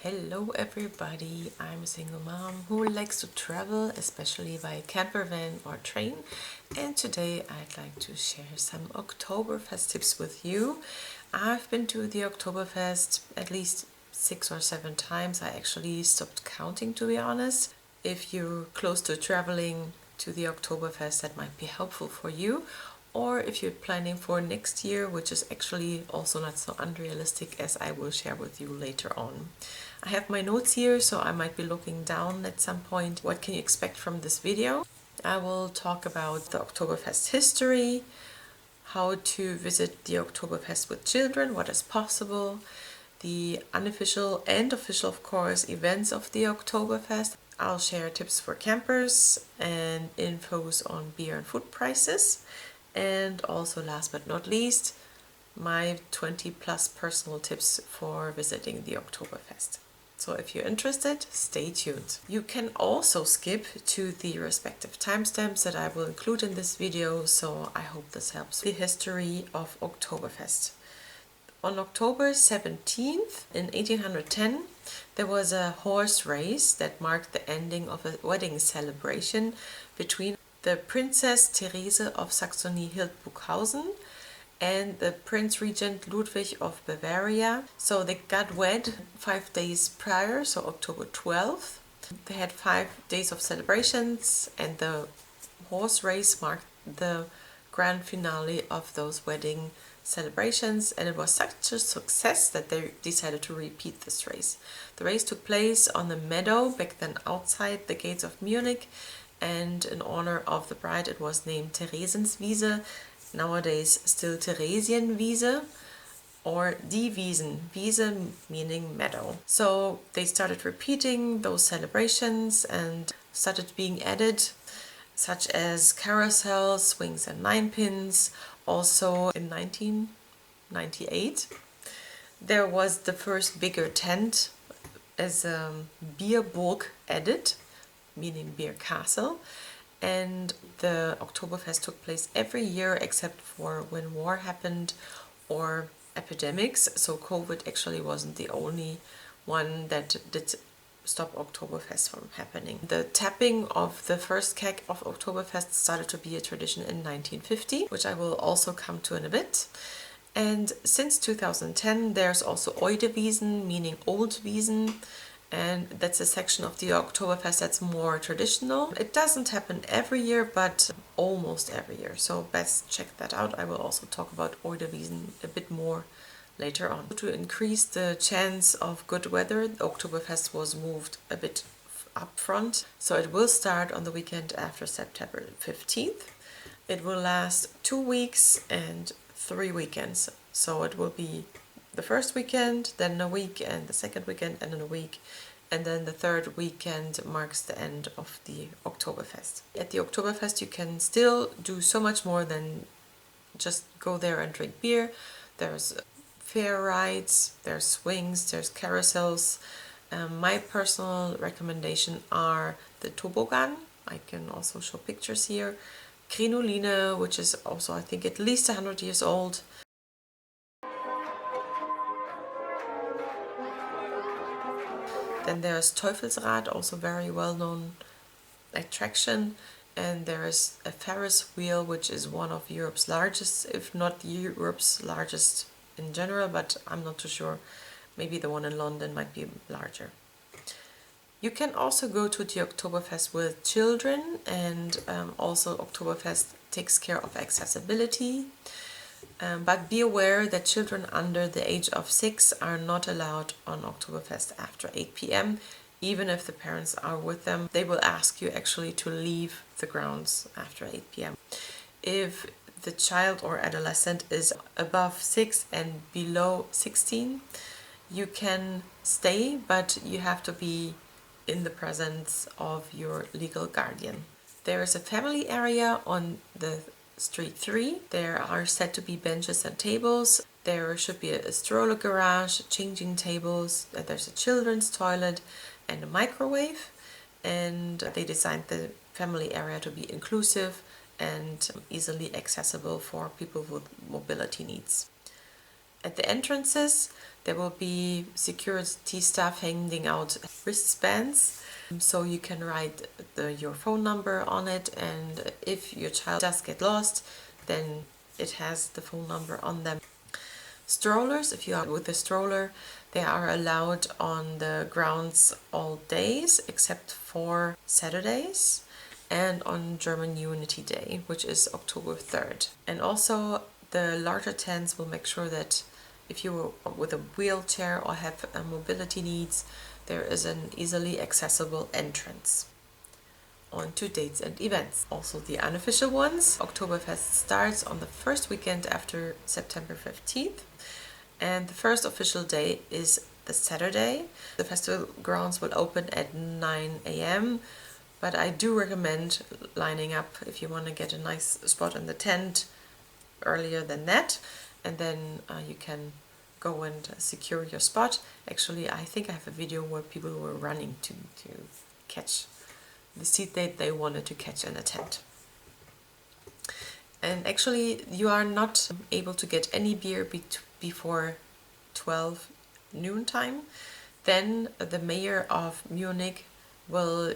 Hello everybody, I'm a single mom who likes to travel, especially by camper van or train, and today I'd like to share some Oktoberfest tips with you. I've been to the Oktoberfest at least 6 or 7 times. I actually stopped counting, to be honest. If you're close to traveling to the Oktoberfest, that might be helpful for you. Or if you're planning for next year, which is actually also not so unrealistic, as I will share with you later on. I have my notes here, so I might be looking down at some point. What can you expect from this video? I will talk about the Oktoberfest history, how to visit the Oktoberfest with children, what is possible, the unofficial and official, of course, events of the Oktoberfest. I'll share tips for campers and infos on beer and food prices. And also, last but not least, my 20 plus personal tips for visiting the Oktoberfest. So if you're interested, stay tuned. You can also skip to the respective timestamps that I will include in this video, so I hope this helps. The history of Oktoberfest. On October 17th in 1810, there was a horse race that marked the ending of a wedding celebration between the Princess Therese of Saxony-Hildburghausen and the Prince Regent Ludwig of Bavaria. So they got wed 5 days prior, so October 12th. They had 5 days of celebrations, and the horse race marked the grand finale of those wedding celebrations, and it was such a success that they decided to repeat this race. The race took place on the meadow, back then outside the gates of Munich, and in honor of the bride it was named Theresienwiese, nowadays still Theresienwiese, or Die Wiesen, Wiese meaning meadow. So they started repeating those celebrations and started being added, such as carousels, swings and ninepins. Also in 1998 there was the first bigger tent as a Bierburg added, meaning beer castle, and the Oktoberfest took place every year except for when war happened or epidemics. So COVID actually wasn't the only one that did stop Oktoberfest from happening. The tapping of the first keg of Oktoberfest started to be a tradition in 1950, which I will also come to in a bit. And since 2010 there's also Outtro, meaning old Wiesen, and that's a section of the Oktoberfest that's more traditional. It doesn't happen every year, but almost every year, so best check that out. I will also talk about Outtro a bit more later on. To increase the chance of good weather, the Oktoberfest was moved a bit up front, so it will start on the weekend after September 15th. It will last 2 weeks and 3 weekends, so it will be the first weekend, then a week, and the second weekend, and then a week, and then the third weekend marks the end of the Oktoberfest. At the Oktoberfest you can still do so much more than just go there and drink beer. There's fair rides, there's swings, there's carousels. My personal recommendation are the toboggan. I can also show pictures here. Krinoline, which is also I think at least 100 years old. Then there's Teufelsrad, also very well-known attraction, and there's a Ferris wheel, which is one of Europe's largest, if not Europe's largest in general, but I'm not too sure. Maybe the one in London might be larger. You can also go to the Oktoberfest with children, and also Oktoberfest takes care of accessibility. But be aware that children under the age of 6 are not allowed on Oktoberfest after 8 p.m. Even if the parents are with them, they will ask you actually to leave the grounds after 8 p.m. If the child or adolescent is above 6 and below 16, you can stay, but you have to be in the presence of your legal guardian. There is a family area on the Street 3. There are said to be benches and tables. There should be a stroller garage, changing tables. There's a children's toilet and a microwave. And they designed the family area to be inclusive and easily accessible for people with mobility needs. At the entrances, there will be security staff handing out wristbands, so you can write your phone number on it, and if your child does get lost, then it has the phone number on them. Strollers, if you are with a stroller, they are allowed on the grounds all days except for Saturdays and on German Unity Day, which is October 3rd. And also the larger tents will make sure that if you are with a wheelchair or have mobility needs, there is an easily accessible entrance. On to dates and events. Also the unofficial ones. Oktoberfest starts on the first weekend after September 15th. And the first official day is the Saturday. The festival grounds will open at 9 a.m. But I do recommend lining up if you want to get a nice spot in the tent earlier than that. And then you can go and secure your spot. Actually, I think I have a video where people were running to catch the seat they wanted to catch in a tent. And actually, you are not able to get any beer before 12 noon time. Then the mayor of Munich will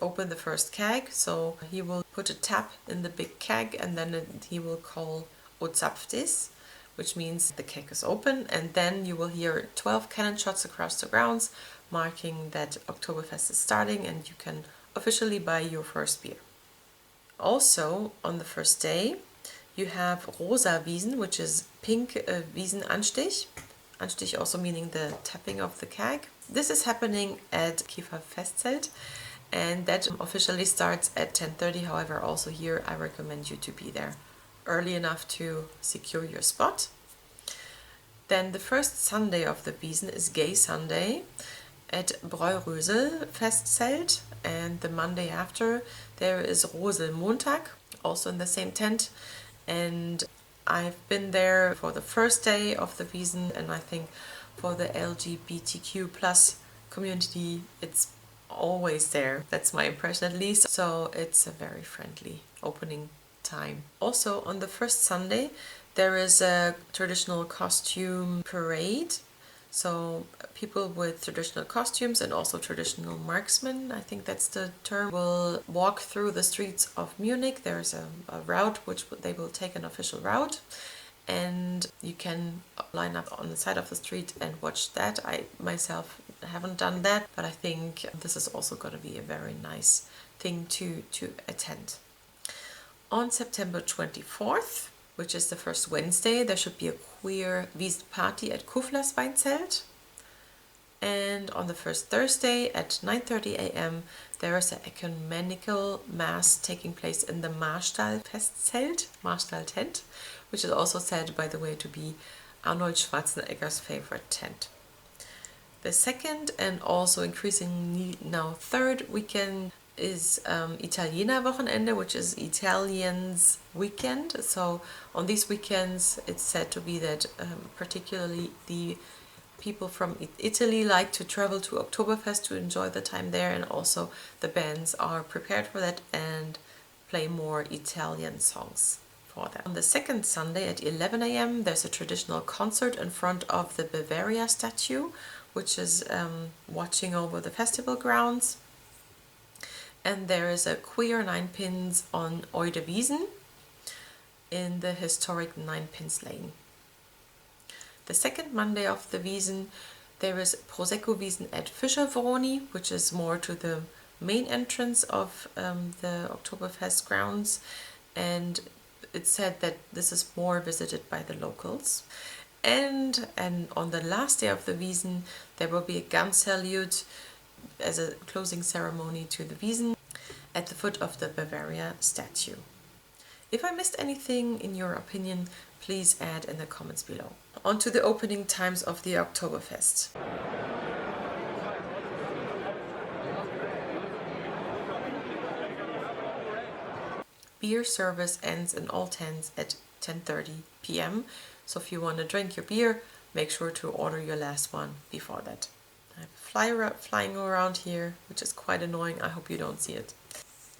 open the first keg. So he will put a tap in the big keg, and then he will call Outtro, which means the keg is open, and then you will hear 12 cannon shots across the grounds, marking that Oktoberfest is starting and you can officially buy your first beer. Also, on the first day, you have Rosa Wiesn, which is pink Wiesn Anstich. Anstich also meaning the tapping of the keg. This is happening at Kiefer Festzelt, and that officially starts at 10:30. However, also here I recommend you to be there early enough to secure your spot. Then the first Sunday of the Wiesn is Gay Sunday at Röder Festzelt, and the Monday after there is Roselmontag, also in the same tent. And I've been there for the first day of the Wiesn, and I think for the LGBTQ plus community it's always there. That's my impression at least. So it's a very friendly opening time. Also on the first Sunday there is a traditional costume parade. So people with traditional costumes and also traditional marksmen, I think that's the term, will walk through the streets of Munich. There's a route which they will take, an official route, and you can line up on the side of the street and watch that. I myself haven't done that, but I think this is also going to be a very nice thing to attend. On September 24th, which is the first Wednesday, there should be a queer Wiesn party at Kuflers Weinzelt. And on the first Thursday at 9:30 a.m. there is an ecumenical mass taking place in the Marstall tent, which is also said, by the way, to be Arnold Schwarzenegger's favorite tent. The second and also increasingly now third weekend is Italiener Wochenende, which is Italians weekend. So on these weekends it's said to be that particularly the people from Italy like to travel to Oktoberfest to enjoy the time there, and also the bands are prepared for that and play more Italian songs for them. On the second Sunday at 11 a.m. there's a traditional concert in front of the Bavaria statue, which is watching over the festival grounds. And there is a queer 9-pins on Oude Wiesn in the historic 9-pins lane. The second Monday of the Wiesn, there is Prosecco Wiesn at Fischervroni, which is more to the main entrance of the Oktoberfest grounds, and it's said that this is more visited by the locals. And on the last day of the Wiesn, there will be a gun salute as a closing ceremony to the Wiesn at the foot of the Bavaria statue. If I missed anything in your opinion, please add in the comments below. On to the opening times of the Oktoberfest. Beer service ends in all tents at 10:30 p.m. So if you want to drink your beer, make sure to order your last one before that. I have a flyer flying around here, which is quite annoying. I hope you don't see it.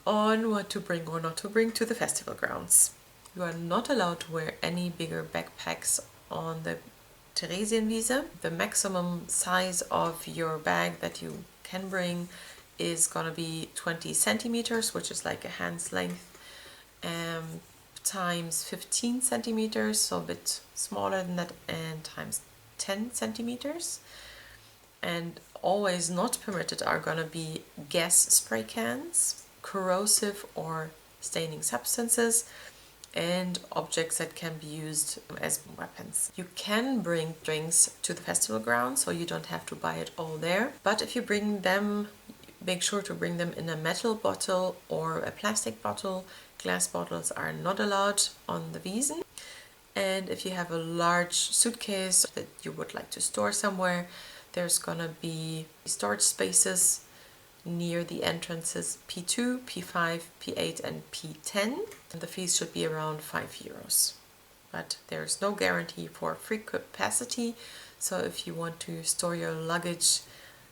On what to bring or not to bring to the festival grounds. You are not allowed to wear any bigger backpacks on the Theresienwiese. The maximum size of your bag that you can bring is gonna be 20 centimeters, which is like a hand's length, times 15 centimeters, so a bit smaller than that, and times 10 centimeters. And always not permitted are gonna be gas spray cans, corrosive or staining substances, and objects that can be used as weapons. You can bring drinks to the festival ground, so you don't have to buy it all there. But if you bring them, make sure to bring them in a metal bottle or a plastic bottle. Glass bottles are not allowed on the Wiesn. And if you have a large suitcase that you would like to store somewhere, there's gonna be storage spaces near the entrances P2, P5, P8 and P10. And the fees should be around €5. But there's no guarantee for free capacity, so if you want to store your luggage,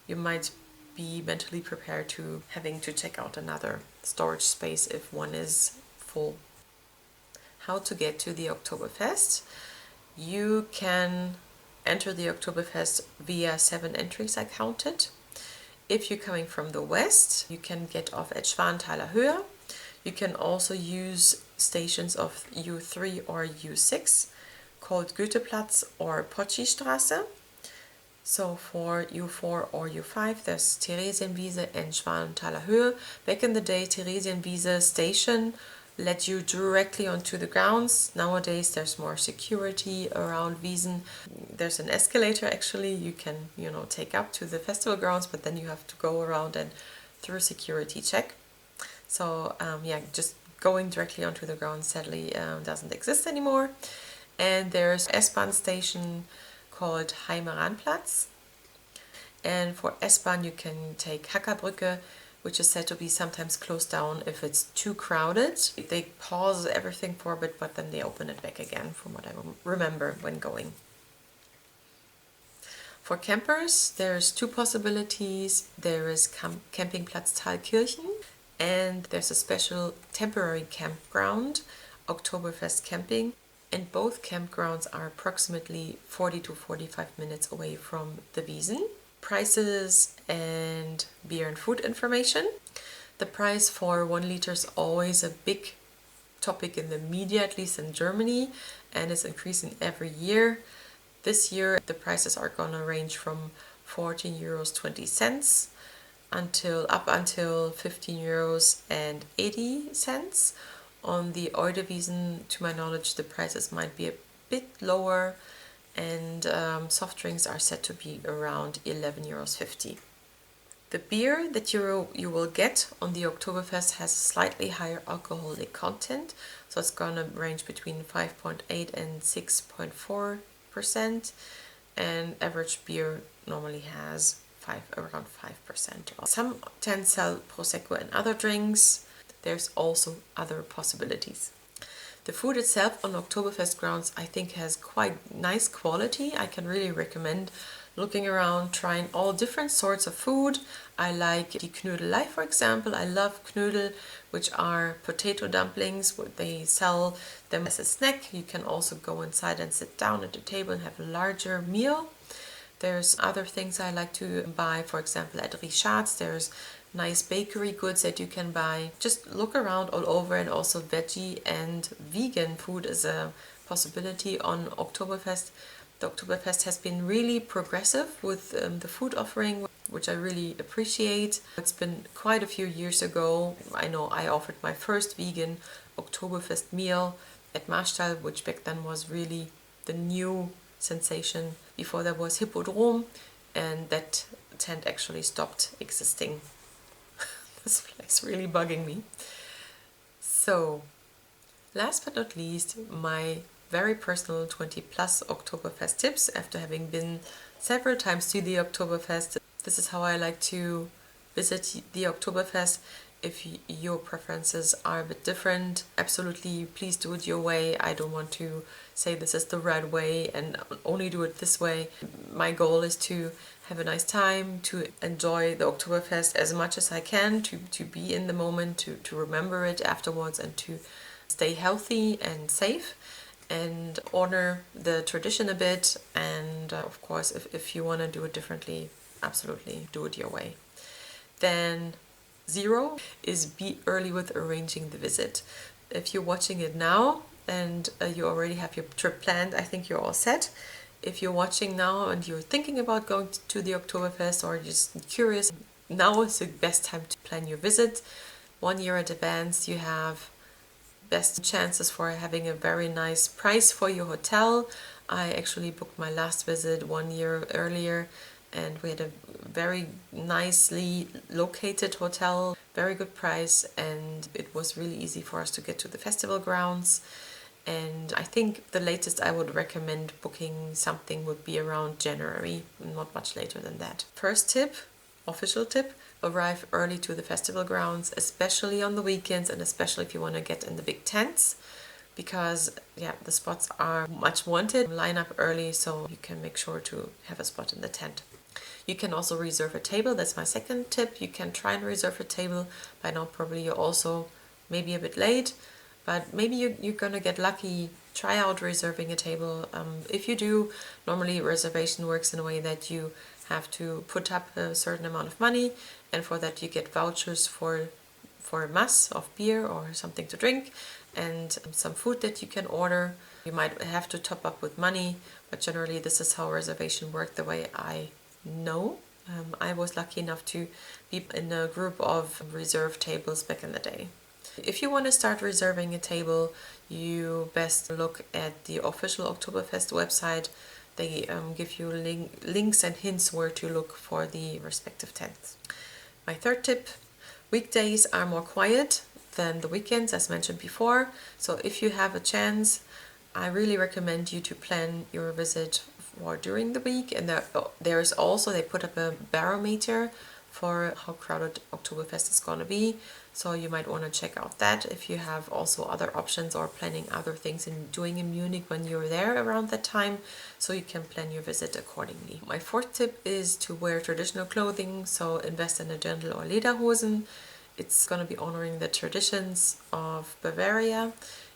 you might be mentally prepared to having to check out another storage space if one is full. How to get to the Oktoberfest? You can enter the Oktoberfest via 7 entries I counted. If you're coming from the west, you can get off at Schwanthaler Höhe. You can also use stations of U3 or U6 called Goetheplatz or Poccistraße. So for U4 or U5, there's Theresienwiese and Schwanthaler Höhe. Back in the day, Theresienwiese station led you directly onto the grounds. Nowadays, there's more security around Wiesn. There's an escalator actually you can, take up to the festival grounds, but then you have to go around and through security check. So just going directly onto the ground sadly doesn't exist anymore. And there's S-Bahn station called Heimeranplatz. And for S-Bahn you can take Hackerbrücke, which is said to be sometimes closed down if it's too crowded. They pause everything for a bit, but then they open it back again, from what I remember when going. For campers, there's 2 possibilities. There is Campingplatz Thalkirchen, and there's a special temporary campground, Oktoberfest Camping. And both campgrounds are approximately 40 to 45 minutes away from the Wiesn. Prices and beer and food information. The price for 1 liter is always a big topic in the media, at least in Germany, and is increasing every year. This year the prices are gonna range from €14.20 up until €15.80. On the Outtro, to my knowledge, the prices might be a bit lower, and soft drinks are said to be around €11.50. The beer that you will get on the Oktoberfest has a slightly higher alcoholic content, so it's gonna range between 5.8 and 6.4%, and average beer normally has around 5%. Some tents sell Prosecco and other drinks. There's also other possibilities. The food itself on Oktoberfest grounds I think has quite nice quality. I can really recommend looking around, trying all different sorts of food. I like the Knödelei, for example. I love Knödel, which are potato dumplings. They sell them as a snack. You can also go inside and sit down at the table and have a larger meal. There's other things I like to buy, for example at Referat. There's nice bakery goods that you can buy. Just look around all over, and also veggie and vegan food is a possibility on Oktoberfest. The Oktoberfest has been really progressive with the food offering, which I really appreciate. It's been quite a few years ago. I know I offered my first vegan Oktoberfest meal at Marstall, which back then was really the new sensation. Before there was Hippodrome, and that tent actually stopped existing. This place really bugging me. So, last but not least, my very personal 20+ Oktoberfest tips after having been several times to the Oktoberfest. This is how I like to visit the Oktoberfest. If your preferences are a bit different, absolutely please do it your way. I don't want to say this is the right way and only do it this way. My goal is to have a nice time, to enjoy the Oktoberfest as much as I can, to be in the moment, to remember it afterwards, and to stay healthy and safe. and honor the tradition a bit. And of course, if you want to do it differently, absolutely do it your way. Then 0 is be early with arranging the visit. If you're watching it now and you already have your trip planned, I think you're all set. If you're watching now and you're thinking about going to the Oktoberfest or just curious, now is the best time to plan your visit. 1 year in advance, you have best chances for having a very nice price for your hotel. I actually booked my last visit 1 year earlier, and we had a very nicely located hotel, very good price, and it was really easy for us to get to the festival grounds. And I think the latest I would recommend booking something would be around January, not much later than that. First tip, official tip, arrive early to the festival grounds, especially on the weekends and especially if you want to get in the big tents, because the spots are much wanted. Line up early so you can make sure to have a spot in the tent. You can also reserve a table. That's my second tip. You can try and reserve a table. By now probably you're also maybe a bit late, but maybe you're gonna get lucky. Try out reserving a table. If you do, normally reservation works in a way that you have to put up a certain amount of money, and for that you get vouchers for a mass of beer or something to drink and some food that you can order. You might have to top up with money, but generally this is how reservation worked the way I know. I was lucky enough to be in a group of reserved tables back in the day. If you want to start reserving a table, you best look at the official Oktoberfest website. They give you links and hints where to look for the respective tents. My third tip, weekdays are more quiet than the weekends, as mentioned before. So if you have a chance, I really recommend you to plan your visit for during the week. And there is also, they put up a barometer for how crowded Oktoberfest is going to be. So you might want to check out that if you have also other options or planning other things and doing in Munich when you're there around that time, so you can plan your visit accordingly. My fourth tip is to wear traditional clothing, so invest in a Dirndl or Lederhosen. It's going to be honoring the traditions of Bavaria.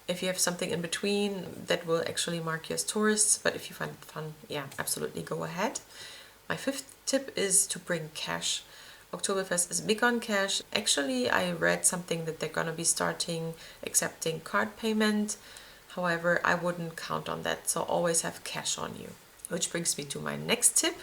If you have something in between, that will actually mark you as tourists, but if you find it fun, absolutely go ahead. My fifth tip is to bring cash. Oktoberfest is big on cash. Actually, I read something that they're going to be starting accepting card payment. However, I wouldn't count on that, so always have cash on you. Which brings me to my next tip.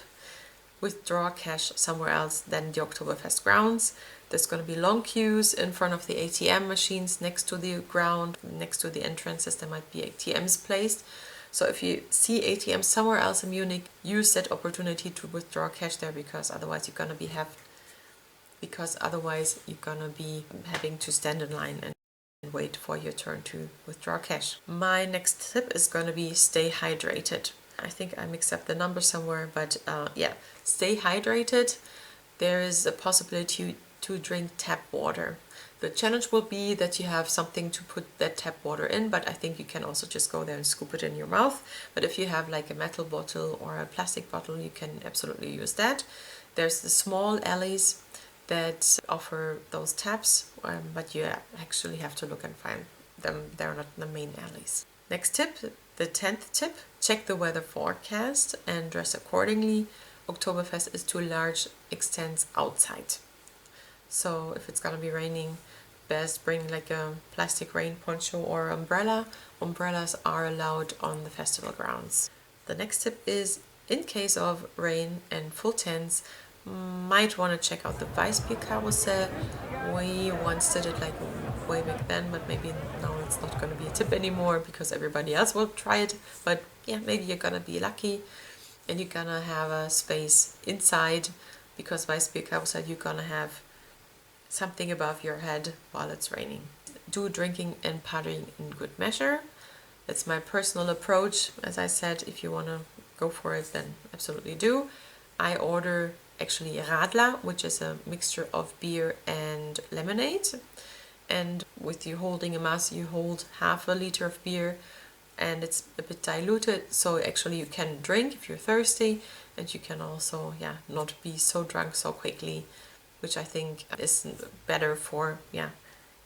Withdraw cash somewhere else than the Oktoberfest grounds. There's going to be long queues in front of the ATM machines next to the ground, next to the entrances. There might be ATMs placed. So if you see ATMs somewhere else in Munich, use that opportunity to withdraw cash there, because otherwise you're going to be having to stand in line and wait for your turn to withdraw cash. My next tip is going to be stay hydrated. I think I mixed up the number somewhere, but stay hydrated. There is a possibility to drink tap water. The challenge will be that you have something to put that tap water in, but I think you can also just go there and scoop it in your mouth. But if you have like a metal bottle or a plastic bottle, you can absolutely use that. There's the small alleys that offer those taps, but you actually have to look and find them. They're not the main alleys. Next tip, the 10th tip, check the weather forecast and dress accordingly. Oktoberfest is to a large extent outside. So if it's gonna be raining, best bring like a plastic rain poncho or umbrella. Umbrellas are allowed on the festival grounds. The next tip is, in case of rain and full tents, might want to check out the Weißbier carousel. We once did it like way back then, but maybe now it's not going to be a tip anymore because everybody else will try it. But maybe you're gonna be lucky and you're gonna have a space inside, because Weißbier carousel, you're gonna have something above your head while it's raining. Do drinking and partying in good measure. That's my personal approach. As I said, if you want to go for it, then absolutely do. I order actually Radler, which is a mixture of beer and lemonade. And with you holding a mass, you hold half a liter of beer and it's a bit diluted. So actually you can drink if you're thirsty, and you can also not be so drunk so quickly, which I think is better for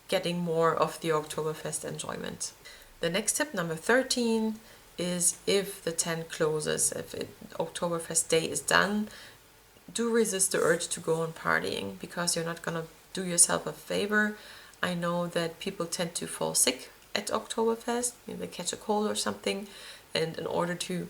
getting more of the Oktoberfest enjoyment. The next tip, number 13, is if the tent closes, if Oktoberfest day is done, do resist the urge to go on partying, because you're not gonna do yourself a favor. I know that people tend to fall sick at Oktoberfest, they catch a cold or something, and in order to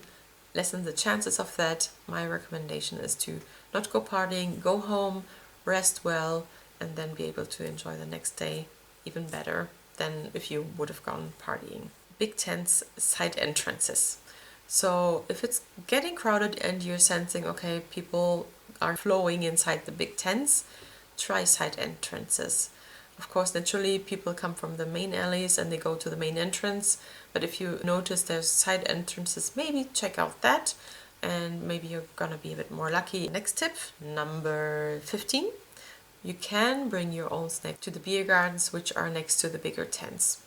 lessen the chances of that, my recommendation is to not go partying, go home, rest well, and then be able to enjoy the next day even better than if you would have gone partying. Big tents, side entrances. So if it's getting crowded and you're sensing, okay, people are flowing inside the big tents, try side entrances. Of course, naturally, people come from the main alleys and they go to the main entrance. But if you notice there's side entrances, maybe check out that, and maybe you're gonna be a bit more lucky. Next tip, number 15. You can bring your own snack to the beer gardens, which are next to the bigger tents.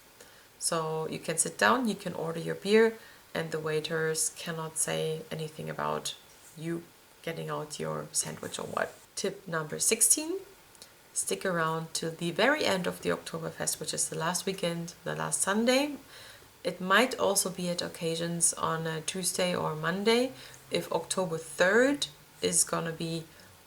So you can sit down, you can order your beer, and the waiters cannot say anything about you getting out your sandwich or what. Tip number 16. Stick around till the very end of the Oktoberfest, which is the last weekend, the last Sunday. It might also be at occasions on a Tuesday or Monday if October 3rd is gonna be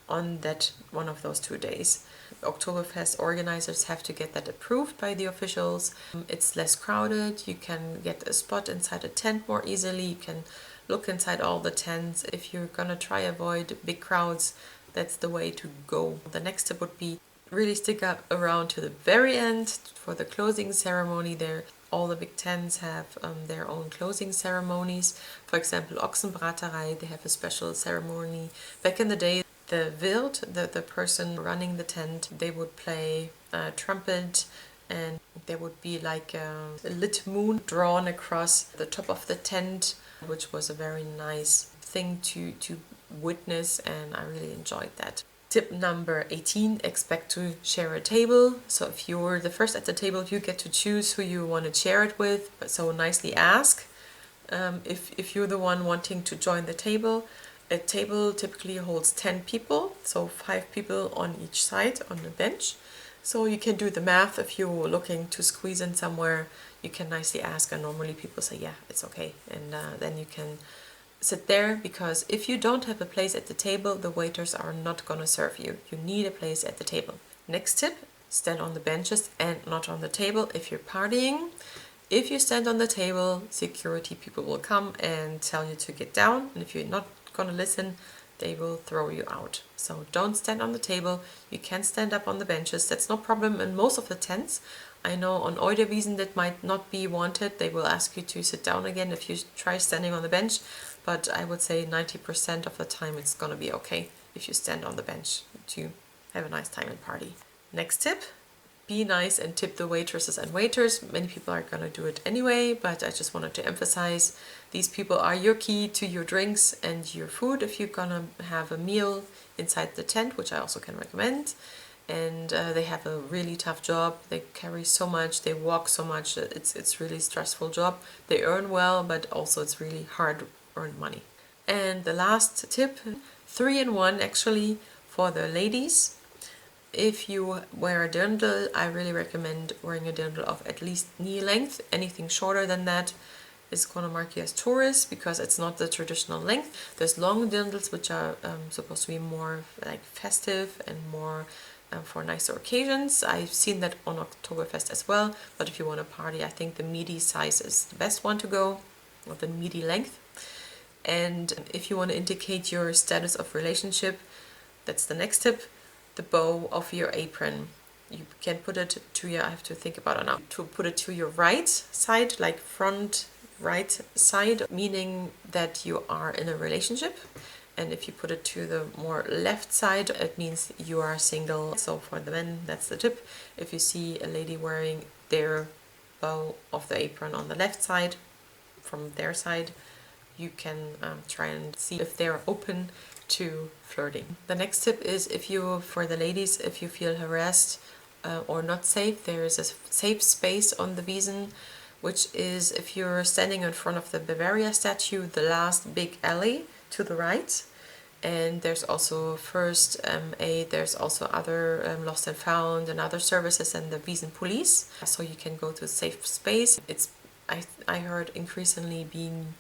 on that one of those 2 days. Oktoberfest organizers have to get that approved by the officials. It's less crowded, you can get a spot inside a tent more easily, you can look inside all the tents. If you're gonna try avoid big crowds, that's the way to go. The next tip would be really stick up around to the very end for the closing ceremony. There, all the big tents have their own closing ceremonies. For example, Ochsenbraterei, they have a special ceremony. Back in the day, the Wirt, the person running the tent, they would play a trumpet, and there would be like a lit moon drawn across the top of the tent, which was a very nice thing to witness, and I really enjoyed that. Tip number 18, expect to share a table. So if you're the first at the table, you get to choose who you want to share it with, but so nicely ask. If you're the one wanting to join the table, a table typically holds 10 people, so 5 people on each side on the bench. So you can do the math. If you're looking to squeeze in somewhere, you can nicely ask, and normally people say, yeah, it's okay. And then you can sit there, because if you don't have a place at the table, the waiters are not going to serve you. You need a place at the table. Next tip, stand on the benches and not on the table if you're partying. If you stand on the table, security people will come and tell you to get down, and if you're not going to listen, they will throw you out. So don't stand on the table. You can stand up on the benches. That's no problem in most of the tents. I know on Wiesn that might not be wanted. They will ask you to sit down again if you try standing on the bench. But I would say 90% of the time it's gonna be okay if you stand on the bench to have a nice time and party. Next tip, be nice and tip the waitresses and waiters. Many people are gonna do it anyway, but I just wanted to emphasize these people are your key to your drinks and your food if you're gonna have a meal inside the tent, which I also can recommend. And they have a really tough job. They carry so much, they walk so much. It's really stressful job. They earn well, but also it's really hard earned money. And the last tip, 3-in-1 actually for the ladies. If you wear a dirndl, I really recommend wearing a dirndl of at least knee length. Anything shorter than that is going to mark you as tourist, because it's not the traditional length. There's long dirndls which are supposed to be more like festive and more for nicer occasions. I've seen that on Oktoberfest as well, but if you want to party, I think the midi size is the best one to go, or the midi length. And if you want to indicate your status of relationship, that's the next tip, the bow of your apron. You can put it to your, I have to think about it now, to put it to your right side, like front right side, meaning that you are in a relationship. And if you put it to the more left side, it means you are single. So for the men, that's the tip. If you see a lady wearing their bow of the apron on the left side, from their side, you can try and see if they're open to flirting. The next tip is, if you, for the ladies, if you feel harassed or not safe, there is a safe space on the Wiesn, which is if you're standing in front of the Bavaria statue, the last big alley to the right. And there's also first aid, there's also other lost and found and other services, and the Wiesn police. So you can go to a safe space. It's I heard increasingly being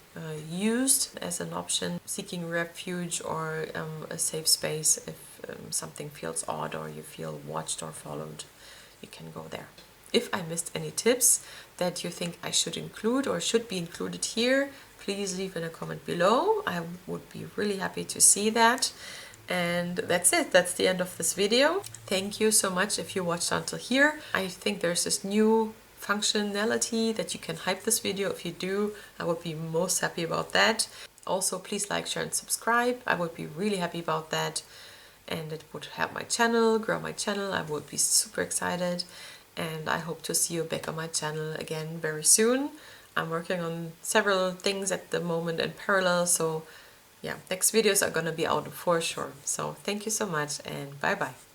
used as an option, seeking refuge or a safe space if something feels odd or you feel watched or followed. You can go there. If I missed any tips that you think I should include or should be included here, please leave in a comment below. I would be really happy to see that. And that's it. That's the end of this video. Thank you so much if you watched until here. I think there's this new functionality that you can hype this video. If you do, I would be most happy about that. Also, please like, share and subscribe. I would be really happy about that. And it would help my channel, grow my channel. I would be super excited. And I hope to see you back on my channel again very soon. I'm working on several things at the moment in parallel, so yeah, next videos are gonna be out for sure. So thank you so much and bye bye.